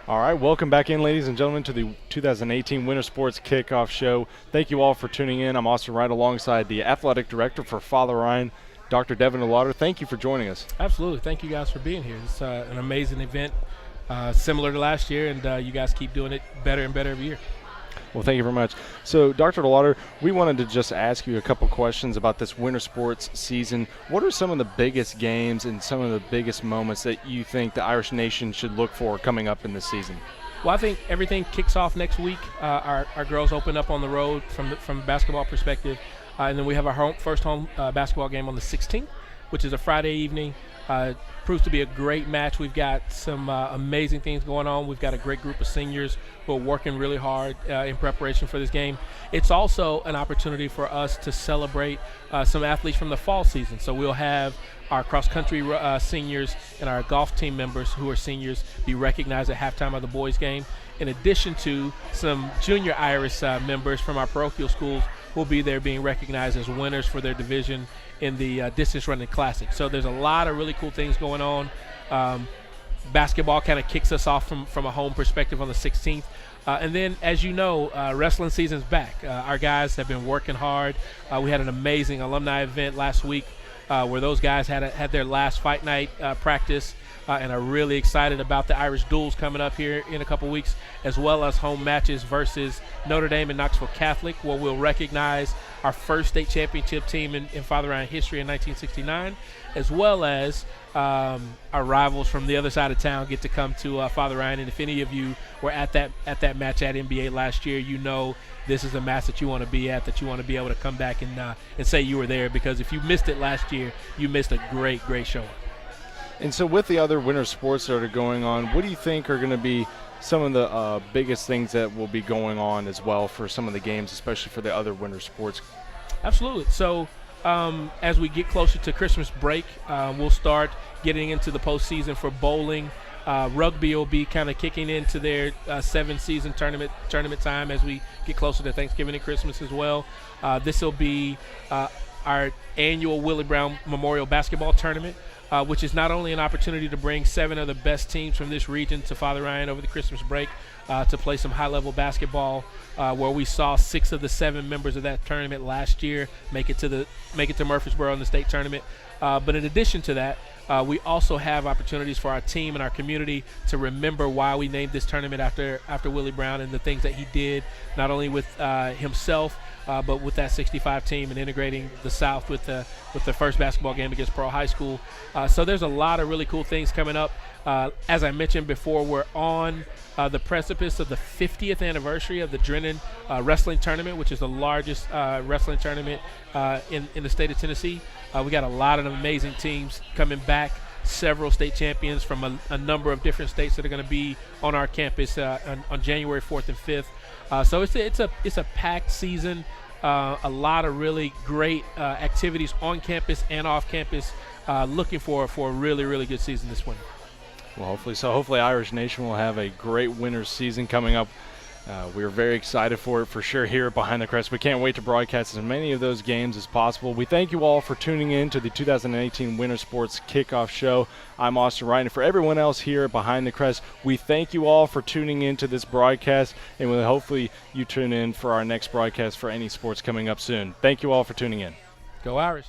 All right, welcome back in, ladies and gentlemen, to the 2018 Winter Sports Kickoff Show. Thank you all for tuning in. I'm Austin Wright alongside the Athletic Director for Father Ryan, Dr. Devin DeLaughter. Thank you for joining us. Absolutely. Thank you guys for being here. It's an amazing event, similar to last year, and you guys keep doing it better and better every year. Well, thank you very much. So, Dr. DeLaughter, we wanted to just ask you a couple questions about this winter sports season. What are some of the biggest games and some of the biggest moments that you think the Irish nation should look for coming up in this season? Well, I think everything kicks off next week. Our girls open up on the road from a basketball perspective, and then we have our first home basketball game on the 16th, which is a Friday evening. Proves to be a great match. We've got some amazing things going on. We've got a great group of seniors who are working really hard in preparation for this game. It's also an opportunity for us to celebrate some athletes from the fall season. So we'll have our cross-country seniors and our golf team members who are seniors be recognized at halftime of the boys' game, in addition to some junior Irish members from our parochial schools who will be there being recognized as winners for their division in the distance running classic. So there's a lot of really cool things going on. Basketball kind of kicks us off from a home perspective on the 16th. And then, as you know, wrestling season's back. Our guys have been working hard. We had an amazing alumni event last week where those guys had their last fight night practice and are really excited about the Irish duels coming up here in a couple weeks, as well as home matches versus Notre Dame and Knoxville Catholic, where we'll recognize our first state championship team in Father Ryan history in 1969, as well as our rivals from the other side of town get to come to Father Ryan. And if any of you were at that match at NBA last year, you know this is a match that you want to be at, that you want to be able to come back and say you were there, because if you missed it last year, you missed a great showing. And so with the other winter sports that are going on, what do you think are going to be some of the biggest things that will be going on as well for some of the games, especially for the other winter sports? Absolutely. So as we get closer to Christmas break, we'll start getting into the postseason for bowling. Rugby will be kind of kicking into their 7-season tournament time as we get closer to Thanksgiving and Christmas as well. This will be our annual Willie Brown Memorial Basketball Tournament, which is not only an opportunity to bring 7 of the best teams from this region to Father Ryan over the Christmas break to play some high-level basketball, where we saw 6 of the 7 members of that tournament last year make it to Murfreesboro in the state tournament. But in addition to that, we also have opportunities for our team and our community to remember why we named this tournament after Willie Brown and the things that he did, not only with himself, but with that 65 team and integrating the South with the first basketball game against Pearl High School. So there's a lot of really cool things coming up. As I mentioned before, we're on the precipice of the 50th anniversary of the Drennan Wrestling Tournament, which is the largest wrestling tournament in the state of Tennessee. We got a lot of amazing teams coming back, several state champions from a number of different states that are going to be on our campus on January 4th and 5th. So it's a packed season, a lot of really great activities on campus and off campus. Looking for a really, really good season this winter. Well, hopefully so. Hopefully Irish Nation will have a great winter season coming up. We're very excited for it for sure here at Behind the Crest. We can't wait to broadcast as many of those games as possible. We thank you all for tuning in to the 2018 Winter Sports Kickoff Show. I'm Austin Wright, and for everyone else here at Behind the Crest, we thank you all for tuning in to this broadcast, and hopefully you tune in for our next broadcast for any sports coming up soon. Thank you all for tuning in. Go Irish.